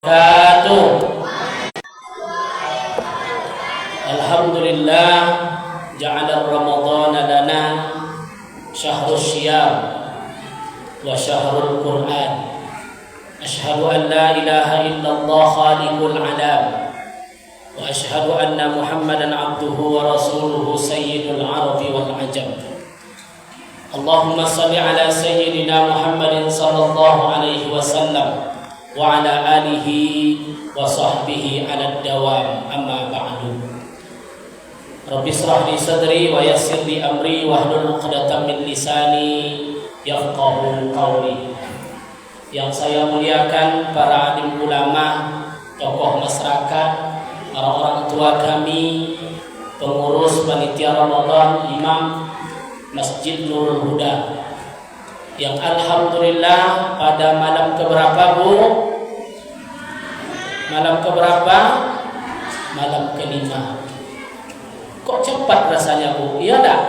Wabarakatuh. Alhamdulillah ja'ala Ramadhana lana syahrus syiyam wa syahrul Qur'an. Asyhadu an la ilaha illallah khaliqul alam wa asyhadu anna Muhammadan abduhu wa rasuluhu sayyidul arabi wal ajam. Allahumma salli ala sayyidina Muhammadin sallallahu alaihi wasallam wa ala alihi wa sahbihi ala dawam, amma ba'du. Rabbi shrah li sadri wa yassir li amri wahlul 'uqdatam min lisani yafqahu qawli. Yang saya muliakan para alim ulama, tokoh masyarakat, para orang tua kami, pengurus panitia Ramadan, imam Masjid Nurul Huda, yang alhamdulillah pada malam keberapa Bu? Malam keberapa? Malam kelima. Kok cepat rasanya Bu? Iya enggak?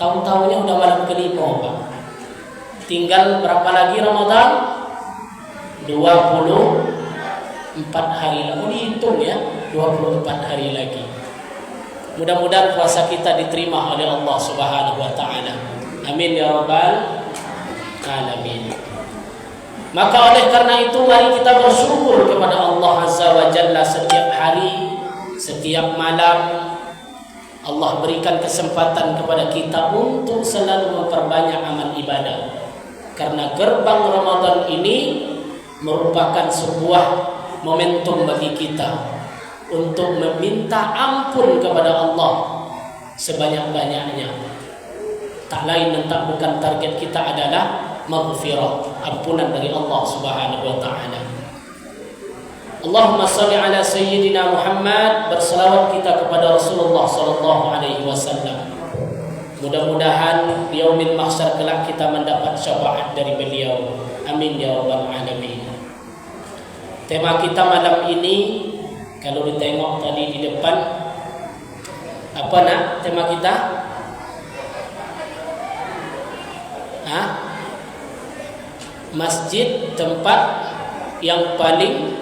Tahun-tahunnya udah malam kelima Pak. Tinggal berapa lagi Ramadan? 24 hari lagi. Dihitung ya, 24 hari lagi. Mudah-mudahan puasa kita diterima oleh Allah Subhanahu wa taala. Amin ya rabbal alamin. Maka oleh karena itu mari kita bersyukur kepada Allah Azza wa Jalla. Setiap hari, setiap malam Allah berikan kesempatan kepada kita untuk selalu memperbanyak amal ibadah. Karena gerbang Ramadan ini merupakan sebuah momentum bagi kita untuk meminta ampun kepada Allah sebanyak-banyaknya. Tak lain dan tak bukan target kita adalah maghfirah, ampunan dari Allah Subhanahu wa taala. Allahumma shalli ala sayyidina Muhammad, berselawat kita kepada Rasulullah sallallahu alaihi wasallam. Mudah-mudahan di yaumil mahsyar kelak kita mendapat syafaat dari beliau. Amin ya rabbal alamin. Tema kita malam ini, kalau ditengok tadi di depan, apa nak tema kita? Masjid tempat yang paling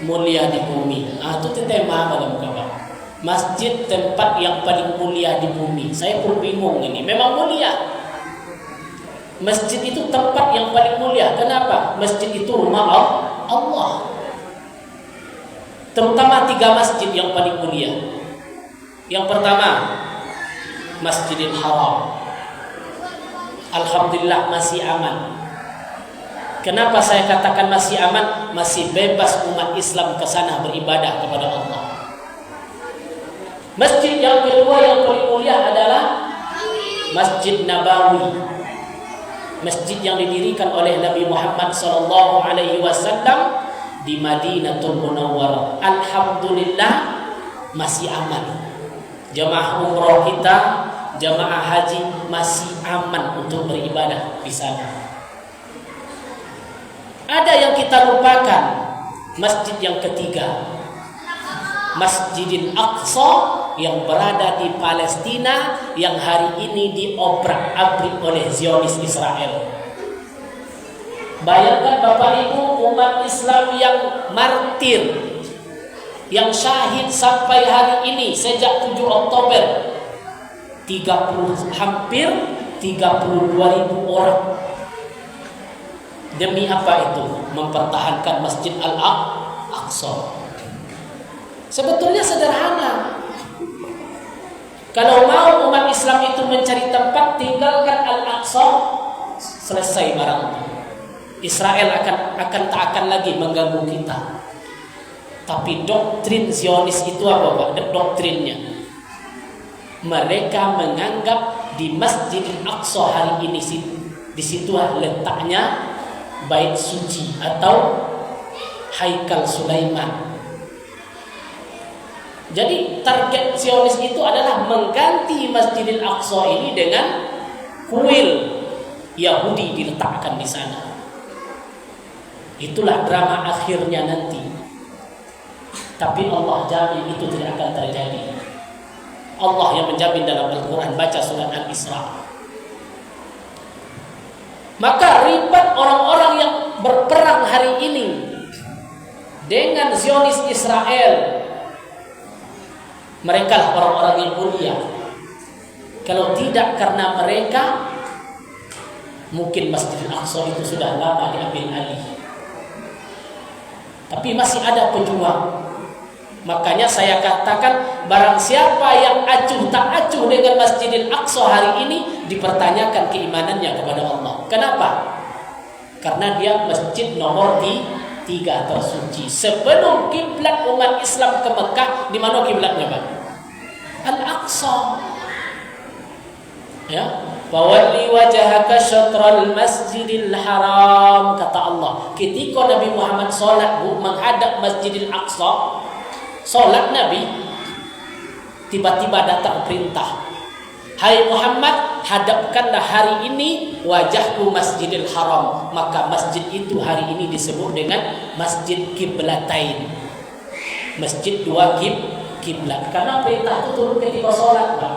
mulia di bumi. Itu tema malam kawan. Masjid tempat yang paling mulia di bumi. Saya pun bingung ini. Memang mulia. Masjid itu tempat yang paling mulia. Kenapa? Masjid itu rumah Allah. Terutama 3 masjid yang paling mulia. Yang pertama, Masjidil Haram. Alhamdulillah masih aman. Kenapa saya katakan masih aman? Masih bebas umat Islam ke sana beribadah kepada Allah. Masjid yang kedua yang paling mulia adalah Masjid Nabawi. Masjid yang didirikan oleh Nabi Muhammad sallallahu alaihi wasallam di Madinatul Munawwarah. Alhamdulillah masih aman. Jamaah umroh kita, jamaah haji masih aman untuk beribadah di sana. Ada yang kita lupakan, masjid yang ketiga, Masjidil Aqsa yang berada di Palestina, yang hari ini diobrak-abrik oleh Zionis Israel. Bayangkan Bapak Ibu, umat Islam yang martir, yang syahid sampai hari ini sejak 7 Oktober, hampir 32.000 orang. Demi apa itu? Mempertahankan Masjid Al-Aqsa. Sebetulnya sederhana. Kalau mau umat Islam itu mencari tempat, tinggalkan Al-Aqsa, selesai barang itu. Israel akan tak akan lagi mengganggu kita. Tapi doktrin Zionis itu apa Pak? Doktrinnya, mereka menganggap di Masjid Al-Aqsa hari ini di situ letaknya Bait Suci atau Haikal Sulaiman. Jadi target Zionis itu adalah mengganti Masjidil Aqsa ini dengan kuil Yahudi diletakkan di sana. Itulah drama akhirnya nanti. Tapi Allah jamin itu tidak akan terjadi. Allah yang menjamin dalam Al-Quran. Baca surat Al-Isra. Maka ribat orang-orang yang berperang hari ini dengan Zionis Israel. Mereka lah orang-orang yang mulia. Kalau tidak karena mereka, mungkin Masjidil Aqsa itu sudah lama diambil alih. Tapi masih ada pejuang. Makanya saya katakan, barang siapa yang acuh tak acuh dengan Masjidil Aqsa hari ini, dipertanyakan keimanannya kepada Allah. Kenapa? Karena dia masjid nomor 3 tersuci. Sebelum kiblat umat Islam ke Mekah, di mana kiblatnya, Pak? Al-Aqsa. Ya, "Fawalli wajhaka syatral masjidil haram," kata Allah. Ketika Nabi Muhammad salat menghadap Masjidil Aqsa, salat Nabi, tiba-tiba datang perintah, "Hai Muhammad, hadapkanlah hari ini wajahku Masjidil Haram." Maka masjid itu hari ini disebut dengan Masjid Qiblatain. Masjid 2 kiblat. Karena perintah itu turun ketika salat, Pak.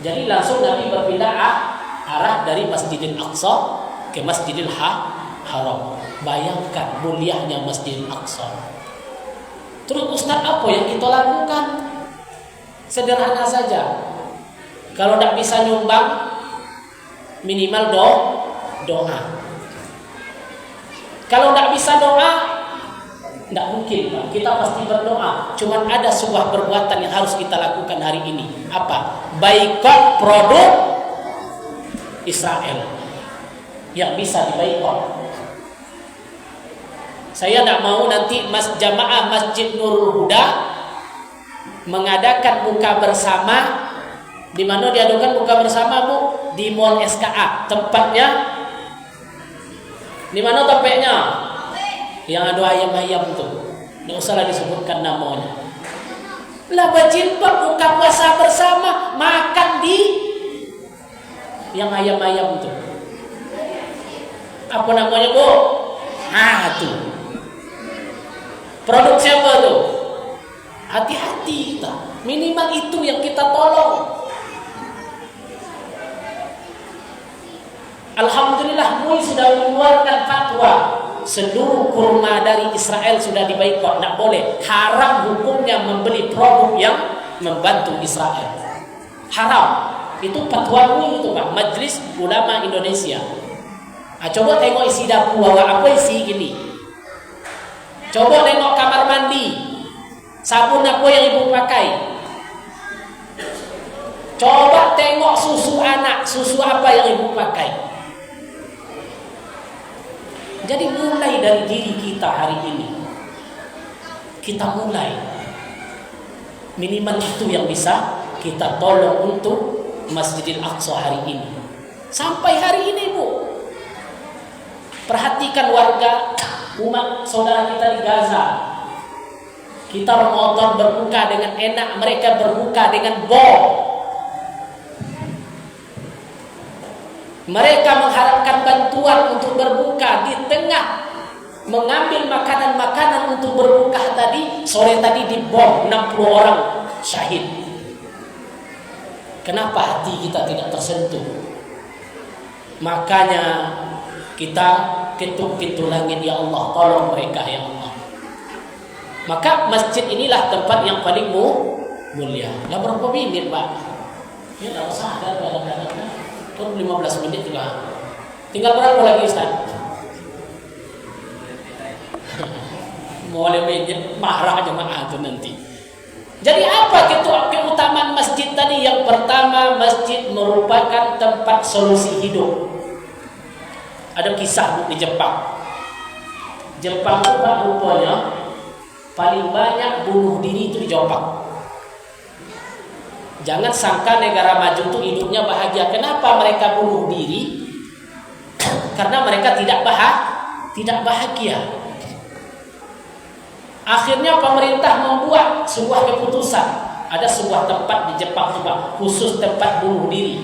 Jadi langsung Nabi berpindah arah dari Masjidil Aqsa ke Masjidil Haram. Bayangkan mulianya Masjidil Aqsa. Terus Ustaz, apa yang kita lakukan? Sederhana saja. Kalau tidak bisa nyumbang, minimal doa. Kalau tidak bisa doa, tidak mungkin, Pak. Kita pasti berdoa. Cuman ada sebuah perbuatan yang harus kita lakukan hari ini. Apa? Boikot produk Israel yang bisa diboikot. Saya tidak mau nanti jamaah Masjid Nurul Huda mengadakan buka bersama. Di mana diadakan buka bersama, Bu? Di Mall SKA. Tempatnya di mana tempatnya? Yang ada ayam-ayam itu. Tidak usahlah disebutkan namanya. Lah berjilbab buka puasa bersama, makan di yang ayam-ayam itu. Apa namanya, Bu? Tuh. Produk siapa tuh? Hati-hati kita. Minimal itu yang kita tolong. Alhamdulillah MUI sudah mengeluarkan fatwa. Seluruh kurma dari Israel sudah diboikot. Tidak boleh. Haram hukumnya membeli produk yang membantu Israel. Haram. Itu fatwa MUI itu, Pak. Majelis Ulama Indonesia. Coba tengok isi dapur. Apa isi gini? Coba tengok kamar mandi. Sabun apa yang ibu pakai? Coba tengok susu anak. Susu apa yang ibu pakai? Jadi mulai dari diri kita hari ini. Kita mulai. Minimal itu yang bisa kita tolong untuk Masjidil Aqsa hari ini. Sampai hari ini, Bu. Perhatikan warga umat saudara kita di Gaza. Kita Ramadan berbuka dengan enak, mereka berbuka dengan bom. Mereka mengharapkan bantuan untuk berbuka, di tengah mengambil makanan-makanan untuk berbuka tadi, sore tadi dibom, 60 orang syahid. Kenapa hati kita tidak tersentuh? Makanya kita ketuk pintu langit, ya Allah, tolong mereka, ya Allah. Maka masjid inilah tempat yang paling mulia. Lah berapa minit, Pak? Ya tidak usah ada kadang-kadang. Kan 15 menit juga. Tinggal berapa lagi, Ustaz? Mulai menit marah jemaah itu nanti. Jadi apa keutamaan masjid tadi? Yang pertama, masjid merupakan tempat solusi hidup. Ada kisah di Jepang. Jepang itu, Pak, rupanya paling banyak bunuh diri itu di Jepang. Jangan sangka negara maju itu hidupnya bahagia. Kenapa mereka bunuh diri? Karena mereka tidak bahagia. Akhirnya pemerintah membuat sebuah keputusan. Ada sebuah tempat di Jepang juga khusus tempat bunuh diri.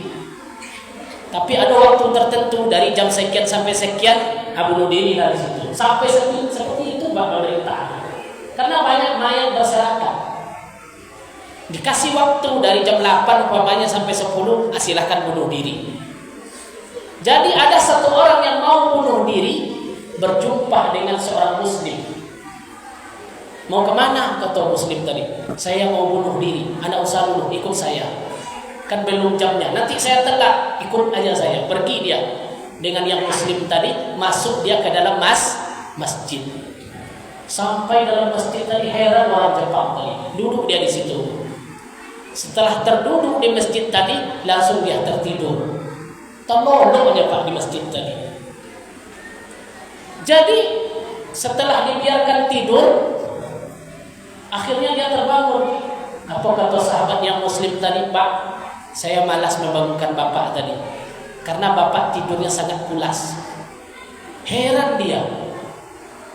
Tapi ada waktu tertentu dari jam sekian sampai sekian bunuh diri dari situ. Sampai seperti itu, Pak, pemerintah. Karena banyak mayat berserakan. Dikasih waktu dari jam 8 umpamanya sampai 10, silakan bunuh diri. Jadi ada satu orang yang mau bunuh diri berjumpa dengan seorang muslim. Mau kemana? Kata muslim tadi. Saya mau bunuh diri. Anak usah dulu, ikut saya. Kan belum jamnya. Nanti saya telat, ikut aja saya. Pergi dia dengan yang muslim tadi, masuk dia ke dalam masjid. Sampai dalam masjid tadi, heran orang Jepang tadi. Duduk dia di situ. Setelah terduduk di masjid tadi, langsung dia tertidur. Tolong aja Pak di masjid tadi. Jadi setelah dibiarkan tidur, akhirnya dia terbangun. Apa kata sahabat yang muslim tadi? Pak, saya malas membangunkan bapak tadi, karena bapak tidurnya sangat pulas. Heran dia.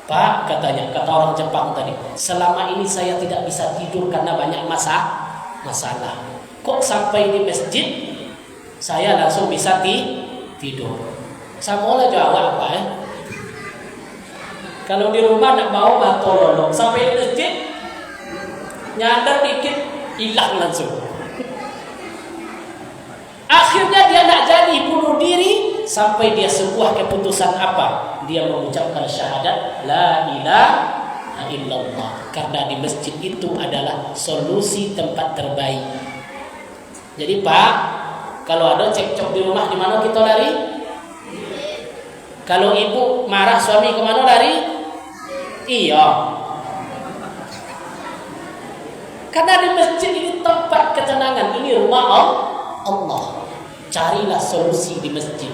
Pak, katanya, kata orang Jepang tadi, selama ini saya tidak bisa tidur karena banyak masalah. Kok sampai di masjid saya langsung bisa tidur? Samola jawab apa ya? Kalau di rumah nak mau tolong, sampai di masjid nyadar dikit hilang langsung. Akhirnya dia nak jadi bunuh diri sampai dia sebuah keputusan apa? Dia mengucapkan syahadat la ilaha illallah, karena di masjid itu adalah solusi tempat terbaik. Jadi Pak, kalau ada cekcok di rumah, di mana kita lari? Kalau ibu marah suami, kemana lari? Iya. Karena di masjid ini tempat ketenangan, ini rumah Allah. Carilah solusi di masjid.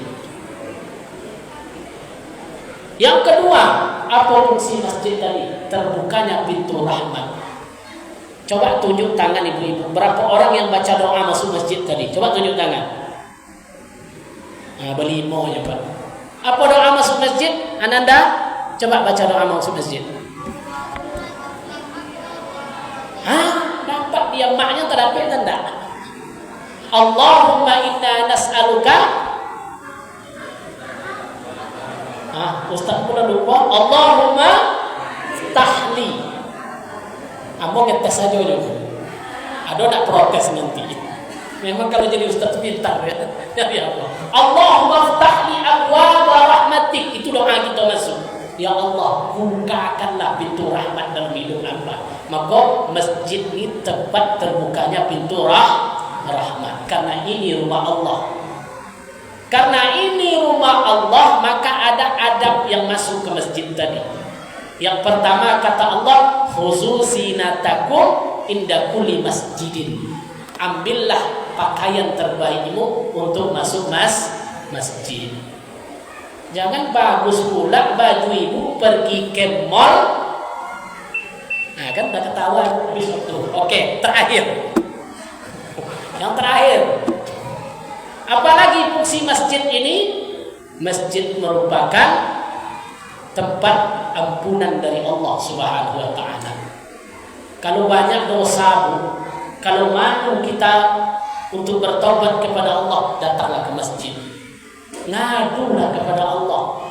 Yang kedua, apa fungsi masjid tadi? Terbukanya pintu rahmat. Coba tunjuk tangan ibu-ibu. Berapa orang yang baca doa masuk masjid tadi? Coba tunjuk tangan. Nah, berlima ya Pak. Apa doa masuk masjid? Ananda, coba baca doa masuk masjid. Nampak dia maknya terdapat enggak? Allahumma inna nas'aluka. Ustaz pun lupa. Allahumma tahli. Ambo ngetes saja juga. Ada nak protes nanti. Memang kalau jadi ustaz pintar ya. Dari Allah. Allahumma ftahli abwaaba rahmatik. Itu doa kita masuk. Ya Allah, bukakanlah pintu rahmat dalam hidup hamba. Maka masjid ini tempat terbukanya pintu rahmat. Karena ini rumah Allah. Karena ini rumah Allah, maka ada adab yang masuk ke masjid tadi. Yang pertama kata Allah, khususinatakum inda kulli masjidin. Ambillah pakaian terbaikmu untuk masuk masjid. Jangan bagus pula baju ibu pergi ke mall. Nah kan udah ketahuan habis waktu. Oke, terakhir. Yang terakhir. Apalagi fungsi masjid ini? Masjid merupakan tempat ampunan dari Allah Subhanahu wa taala. Kalau banyak dosa, kalau malu kita untuk bertobat kepada Allah, datanglah ke masjid. Ngadulah kepada Allah.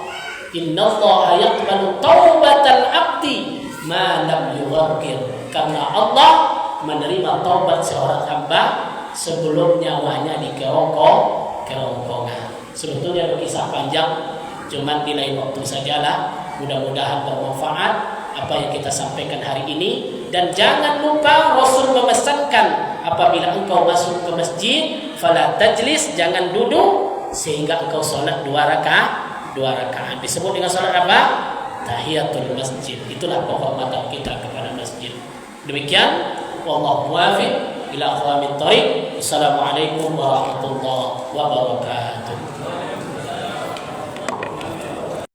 Innallaha yaqbalu taubatal abdi ma lam yughargir. Karena Allah menerima taubat seorang hamba sebelum nyawanya kerongkongan. Sebetulnya kisah panjang, cuman di lain waktu sajalah. Mudah-mudahan bermanfaat apa yang kita sampaikan hari ini. Dan jangan lupa Rasul memesankan, apabila engkau masuk ke masjid, fala tajlis, jangan duduk sehingga engkau sholat 2 rakaat. Disebut dengan sholat apa? Tahiyatul masjid. Itulah penghormatan kita kepada masjid. Demikian, wallahu muwaffiq ila aqwamit thoriq. Assalamualaikum warahmatullahi wabarakatuh.